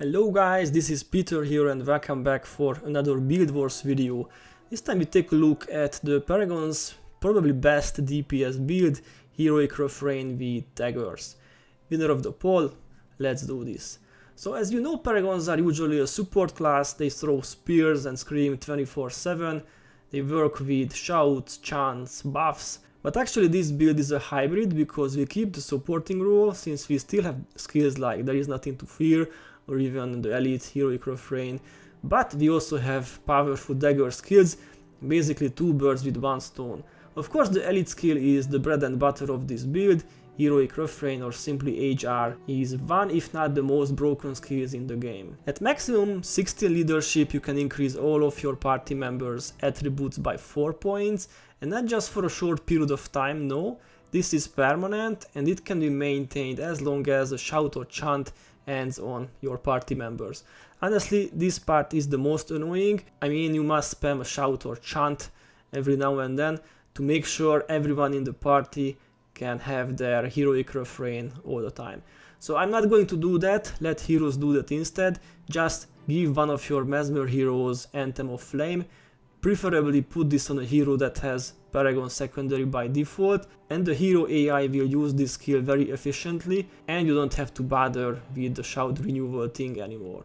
Hello guys, this is Peter here and welcome back for another Build Wars video. This time we take a look at the Paragon's probably best DPS build, Heroic Refrain with Daggers. Winner of the poll, let's do this. So as you know, Paragons are usually a support class. They throw spears and scream 24/7. They work with shouts, chants, buffs. But actually this build is a hybrid because we keep the supporting role since we still have skills like There Is Nothing to Fear or even the Elite Heroic Refrain. But we also have powerful dagger skills, basically two birds with one stone. Of course the Elite skill is the bread and butter of this build. Heroic Refrain, or simply HR, is one if not the most broken skills in the game. At maximum 16 leadership you can increase all of your party members' attributes by 4 points, and not just for a short period of time, no, this is permanent and it can be maintained as long as a shout or chant ends on your party members. Honestly, this part is the most annoying. I mean, you must spam a shout or chant every now and then to make sure everyone in the party can have their heroic refrain all the time. So I'm not going to do that, let heroes do that instead. Just give one of your Mesmer heroes Anthem of Flame. Preferably put this on a hero that has Paragon secondary by default, and the hero AI will use this skill very efficiently and you don't have to bother with the shout renewal thing anymore.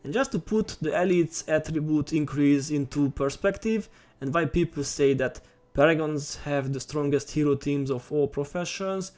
And just to put the Elite's attribute increase into perspective and why people say that Paragons have the strongest hero teams of all professions.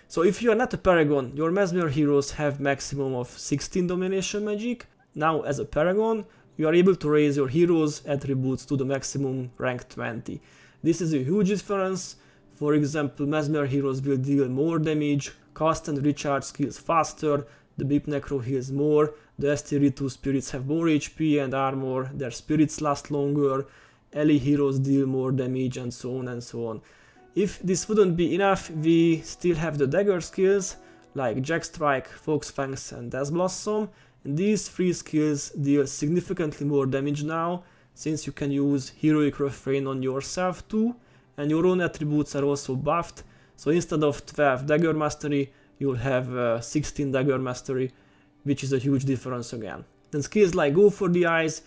So if you are not a Paragon, your Mesmer heroes have maximum of 16 domination magic. Now as a Paragon, you are able to raise your heroes' attributes to the maximum rank 20. This is a huge difference. For example, Mesmer heroes will deal more damage, cast and recharge skills faster, the Beep Necro heals more, the ST-2 spirits have more HP and armor, their spirits last longer, Ellie heroes deal more damage, and so on and so on. If this wouldn't be enough, we still have the dagger skills like Jack Strike, Fox Fangs and Death Blossom, and these three skills deal significantly more damage now, since you can use Heroic Refrain on yourself too, and your own attributes are also buffed, so instead of 12 dagger mastery, you'll have 16 dagger mastery, which is a huge difference again. Then skills like Go for the Eyes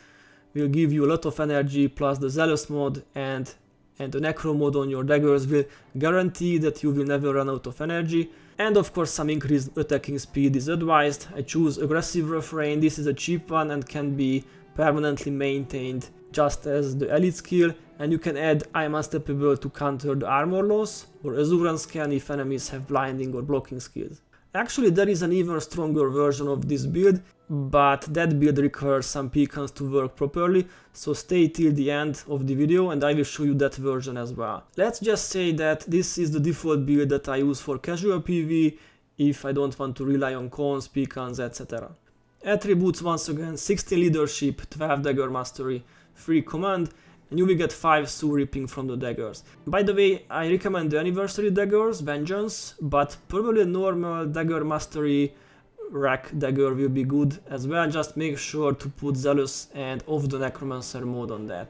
will give you a lot of energy, plus the Zealous mod and the Necro mod on your daggers will guarantee that you will never run out of energy. And of course some increased attacking speed is advised. I choose Aggressive Refrain. This is a cheap one and can be permanently maintained just as the Elite skill, and you can add I am unstoppable to counter the armor loss, or Azuran Scan if enemies have blinding or blocking skills. Actually there is an even stronger version of this build, but that build requires some pcons to work properly, so stay till the end of the video and I will show you that version as well. Let's just say that this is the default build that I use for casual PV if I don't want to rely on cons, pcons, etc. Attributes once again: 16 leadership, 12 dagger mastery, 3 command, and you will get 5 Soul Ripping from the daggers. By the way, I recommend the anniversary daggers, Vengeance, but probably a normal dagger mastery rack dagger will be good as well. Just make sure to put Zealous and Off the Necromancer mode on that.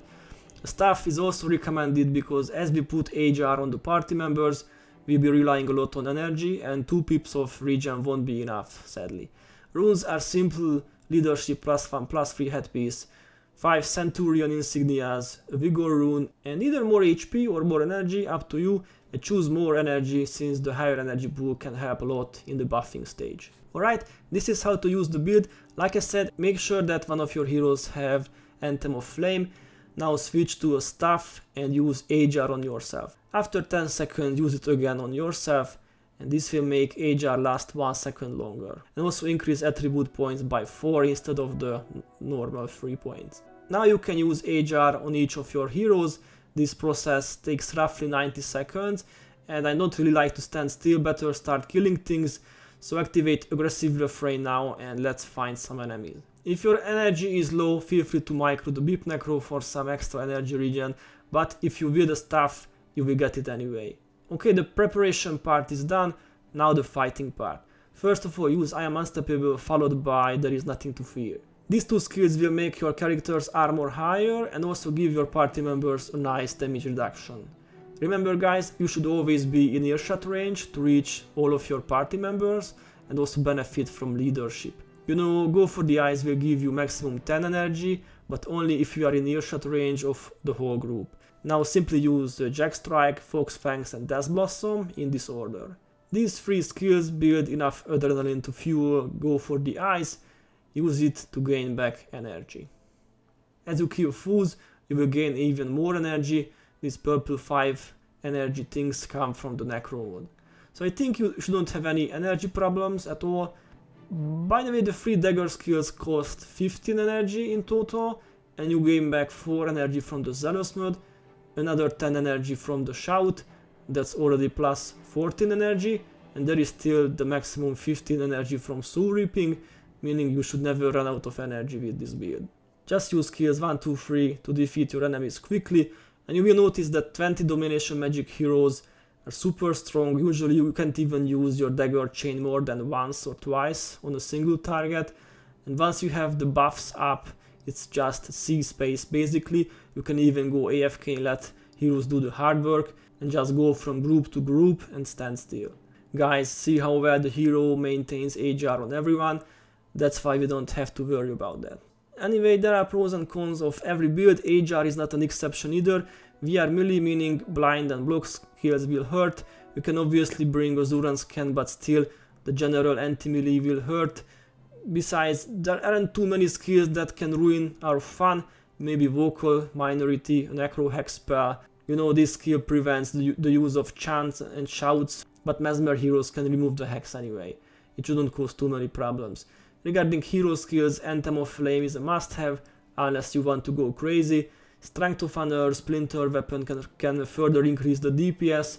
Staff is also recommended because as we put HR on the party members, we'll be relying a lot on energy and 2 pips of regen won't be enough, sadly. Runes are simple: leadership +1 +3 headpiece, 5 Centurion insignias, a Vigor rune, and either more HP or more energy, up to you, and choose more energy since the higher energy pool can help a lot in the buffing stage. Alright, this is how to use the build. Like I said, make sure that one of your heroes have Anthem of Flame. Now switch to a staff and use HR on yourself. After 10 seconds use it again on yourself, and this will make HR last 1 second longer. And also increase attribute points by 4 instead of the normal 3 points. Now you can use HR on each of your heroes. This process takes roughly 90 seconds and I don't really like to stand still, better start killing things. So activate Aggressive Refrain now and let's find some enemies. If your energy is low, feel free to micro the Beep Necro for some extra energy regen, but if you wield the staff, you will get it anyway. Okay, the preparation part is done, now the fighting part. First of all, use I am unstoppable followed by There Is Nothing to Fear. These two skills will make your character's armor higher and also give your party members a nice damage reduction. Remember guys, you should always be in earshot range to reach all of your party members and also benefit from leadership. You know, Go for the Eyes will give you maximum 10 energy, but only if you are in earshot range of the whole group. Now simply use Jack Strike, Fox Fangs and Death Blossom in this order. These 3 skills build enough adrenaline to fuel Go for the Eyes. Use it to gain back energy. As you kill fools, you will gain even more energy. These purple 5 energy things come from the Necro mode. So I think you shouldn't have any energy problems at all. By the way, the 3 dagger skills cost 15 energy in total, and you gain back 4 energy from the Zealous mode, another 10 energy from the Shout, that's already plus 14 energy, and there is still the maximum 15 energy from Soul Reaping, meaning you should never run out of energy with this build. Just use skills 1, 2, 3 to defeat your enemies quickly, and you will notice that 20 domination magic heroes are super strong. Usually you can't even use your dagger chain more than once or twice on a single target, and once you have the buffs up, it's just C space basically. You can even go AFK and let heroes do the hard work and just go from group to group and stand still. Guys, see how well the hero maintains HR on everyone. That's why we don't have to worry about that. Anyway, there are pros and cons of every build. HR is not an exception either. VR melee, meaning blind and block skills, will hurt. You can obviously bring Azuran Scan, but still the general anti-melee will hurt. Besides, there aren't too many skills that can ruin our fun. Maybe Vocal, Minority, Necro Hex spell. You know, this skill prevents the use of chants and shouts, but Mesmer heroes can remove the hex anyway. It shouldn't cause too many problems. Regarding hero skills, Anthem of Flame is a must-have, unless you want to go crazy. Strength of Honor, Splinter Weapon can further increase the DPS,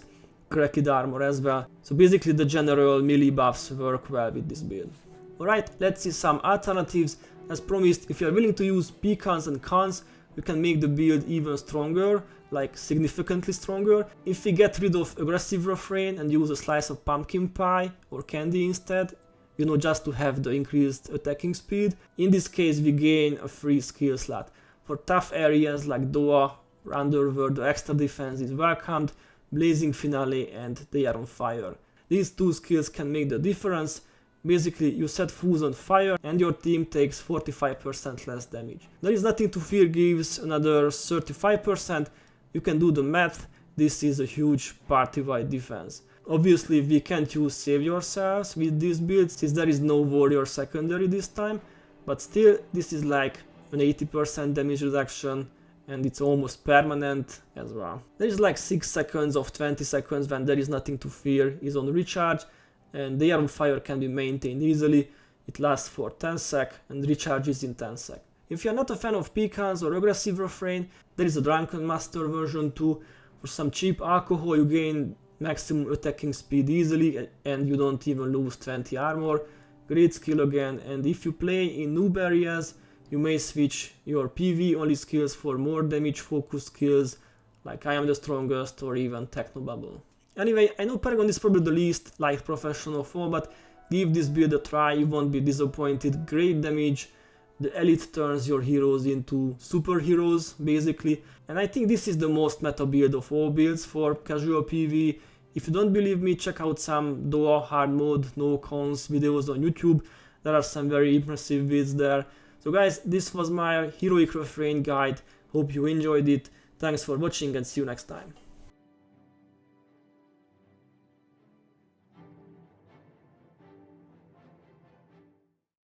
Cracked Armor as well. So basically the general melee buffs work well with this build. Alright, let's see some alternatives. As promised, if you are willing to use pcons and cons, you can make the build even stronger, like significantly stronger. If we get rid of aggressive refrain and use a slice of pumpkin pie or candy instead, you know, just to have the increased attacking speed. In this case we gain a free skill slot. For tough areas like Doa or Underworld, the extra defense is welcomed, Blazing Finale and They Are on Fire. These 2 skills can make the difference. Basically, you set fools on fire and your team takes 45% less damage. There is Nothing to Fear gives another 35%. You can do the math. This is a huge party-wide defense. Obviously, we can't use Save Yourselves with this build since there is no warrior secondary this time, but still, this is like an 80% damage reduction and it's almost permanent as well. There is like 6 seconds of 20 seconds when There is Nothing to Fear is on recharge, and They Are on Fire can be maintained easily. It lasts for 10 sec and recharges in 10 sec. If you are not a fan of pecons or aggressive refrain, there is a Drunken Master version too. For some cheap alcohol you gain maximum attacking speed easily and you don't even lose 20 armor. Great skill again, and if you play in noob areas, you may switch your PV only skills for more damage focused skills like I Am the Strongest or even Technobubble. Anyway, I know Paragon is probably the least liked profession of all, but give this build a try, you won't be disappointed. Great damage, the elite turns your heroes into superheroes basically, and I think this is the most meta build of all builds for casual PV. If you don't believe me, check out some Doa hard mode, no cons videos on YouTube. There are some very impressive builds there. So guys, this was my heroic refrain guide. Hope you enjoyed it. Thanks for watching and see you next time.